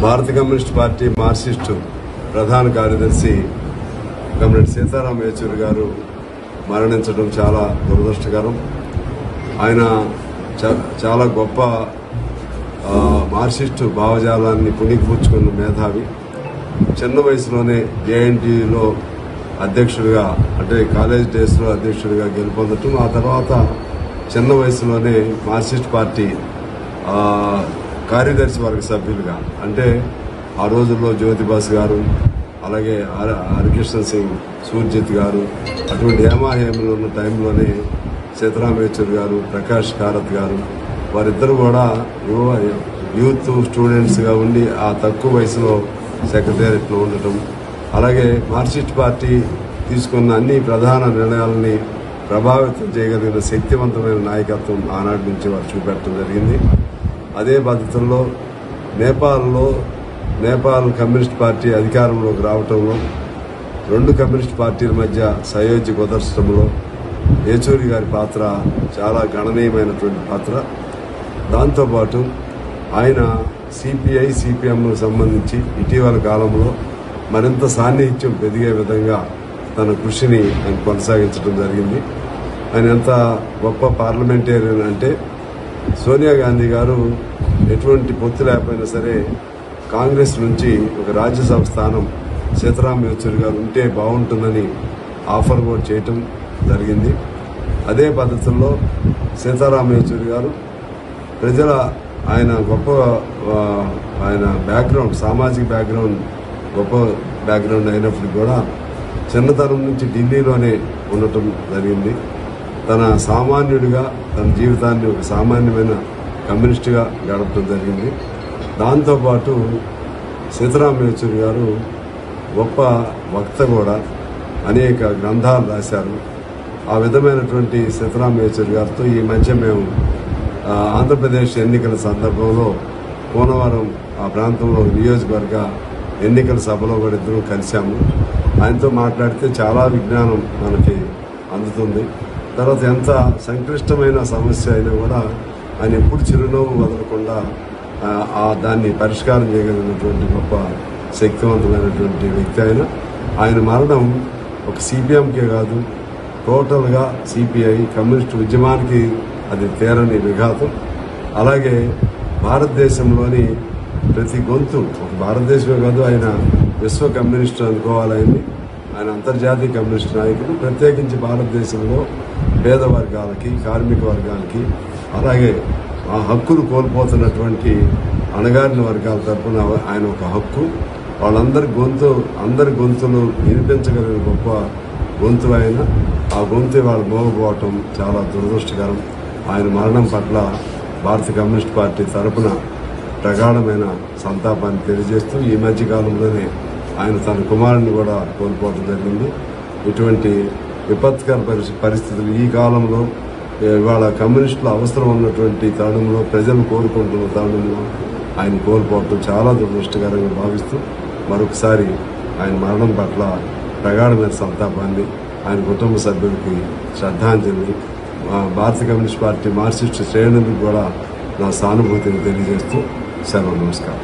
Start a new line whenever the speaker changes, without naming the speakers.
భారత communist party Marxist ప్రధాన కార్యదర్శి కమ్రేడ్ సీతారాం యేచూరి గారు మరణించడం చాలా దురదృష్టకరం. ఆయన చాలా గొప్ప మార్క్సిస్టు భావజాలాన్ని పుణికిపుచ్చుకున్న మేధావి. చిన్న వయసులోనే జేఎన్టీయూలో అధ్యక్షుడిగా, అంటే కాలేజ్ డేస్లో అధ్యక్షుడిగా గెలుపొందటం, ఆ తర్వాత చిన్న వయసులోనే మార్క్సిస్ట్ పార్టీ కార్యదర్శి వర్గ సభ్యులుగా, అంటే ఆ రోజుల్లో జ్యోతిబాస్ గారు, అలాగే హరికృష్ణ సింగ్, సూర్జిత్ గారు, అటువంటి హేమాహేములు ఉన్న టైంలోనే సీతారాం యేచూరి గారు, ప్రకాష్ కారత్ గారు, వారిద్దరు కూడా యూత్ స్టూడెంట్స్గా ఉండి ఆ తక్కువ వయసులో సెక్రటేరియట్లో ఉండటం, అలాగే మార్క్సిస్ట్ పార్టీ తీసుకున్న అన్ని ప్రధాన నిర్ణయాలని ప్రభావితం చేయగలిగిన శక్తివంతమైన నాయకత్వం ఆనాటి నుంచి వారు చూపెట్టడం జరిగింది. అదే పద్ధతుల్లో నేపాల్ కమ్యూనిస్ట్ పార్టీ అధికారంలోకి రావటంలో, రెండు కమ్యూనిస్ట్ పార్టీల మధ్య సయోధ్య కుదర్చడంలో యేచూరి గారి పాత్ర చాలా గణనీయమైనటువంటి పాత్ర. దాంతోపాటు ఆయన సిపిఐ, సిపిఎంకు సంబంధించి ఇటీవల కాలంలో మరింత సాన్నిహిత్యం పెరిగే విధంగా తన కృషిని ఆయన కొనసాగించడం జరిగింది. ఆయన ఎంత గొప్ప పార్లమెంటేరియన్ అంటే, సోనియా గాంధీ గారు ఎటువంటి పొత్తు లేకపోయినా సరే కాంగ్రెస్ నుంచి ఒక రాజ్యసభ స్థానం సీతారాం యేచూరి గారు ఉంటే బాగుంటుందని ఆఫర్ కూడా చేయటం జరిగింది. అదే పద్ధతుల్లో సీతారాం యేచూరి గారు ఆయన గొప్ప బ్యాక్గ్రౌండ్, సామాజిక బ్యాక్గ్రౌండ్ గొప్ప బ్యాక్గ్రౌండ్ అయినప్పటికీ కూడా చిన్నతనం నుంచి ఢిల్లీలోనే ఉండటం జరిగింది. తన సామాన్యుడిగా తన జీవితాన్ని ఒక సామాన్యమైన కమ్యూనిస్టుగా గడపడం జరిగింది. దాంతోపాటు సీతారాం యేచూరి గారు గొప్ప వక్త కూడా, అనేక గ్రంథాలు రాశారు. ఆ విధమైనటువంటి సీతారాం యేచూరి గారితో ఈ మధ్య మేము ఆంధ్రప్రదేశ్ ఎన్నికల సందర్భంలో కోనవరం ఆ ప్రాంతంలో నియోజకవర్గ ఎన్నికల సభలో కూడా ఇద్దరు కలిశాము. ఆయనతో మాట్లాడితే చాలా విజ్ఞానం మనకి అందుతుంది. తర్వాత ఎంత సంక్లిష్టమైన సమస్య అయినా కూడా ఆయన ఎప్పుడు చిరునవ్వు వదలకుండా దాన్ని పరిష్కారం చేయగలిగినటువంటి గొప్ప శక్తివంతమైనటువంటి వ్యక్తి ఆయన మరణం ఒక సిపిఎంకే కాదు, టోటల్గా సిపిఐ కమ్యూనిస్టు ఉద్యమానికి అది తీరని విఘాతం. అలాగే భారతదేశంలోని ప్రతి గొంతు, ఒక భారతదేశమే కాదు, ఆయన విశ్వ కమ్యూనిస్టు అనుకోవాలని, ఆయన అంతర్జాతీయ కమ్యూనిస్టు నాయకుడు. ప్రత్యేకించి భారతదేశంలో పేద వర్గాలకి, కార్మిక వర్గాలకి, అలాగే ఆ హక్కులు కోల్పోతున్నటువంటి అణగారిన వర్గాల తరఫున ఆయన ఒక హక్కు. అందరి గొంతులు వినిపించగలిగిన గొప్ప గొంతు ఆయన. ఆ గొంతు వాళ్ళు మోగపోవటం చాలా దురదృష్టకరం. ఆయన మరణం పట్ల భారత కమ్యూనిస్ట్ పార్టీ తరఫున ప్రగాఢమైన సంతాపాన్ని తెలియజేస్తూ, ఈ మధ్యకాలంలోనే ఆయన తన కుమారుని కూడా కోల్పోవడం జరిగింది. ఇటువంటి విపత్కర పరిస్థితులు ఈ కాలంలో, ఇవాళ కమ్యూనిస్టులు అవసరం ఉన్నటువంటి తరుణంలో, ప్రజలు కోరుకుంటున్న తరుణంలో ఆయన కోల్పోవటం చాలా దురదృష్టకరంగా భావిస్తూ, మరొకసారి ఆయన మరణం పట్ల ప్రగాఢమైన సంతాపాన్ని, ఆయన కుటుంబ సభ్యులకి శ్రద్ధాంజలి, భారత కమ్యూనిస్ట్ పార్టీ మార్క్సిస్టు శ్రేణులకు కూడా నా సానుభూతిని తెలియజేస్తూ సెలవు. నమస్కారం.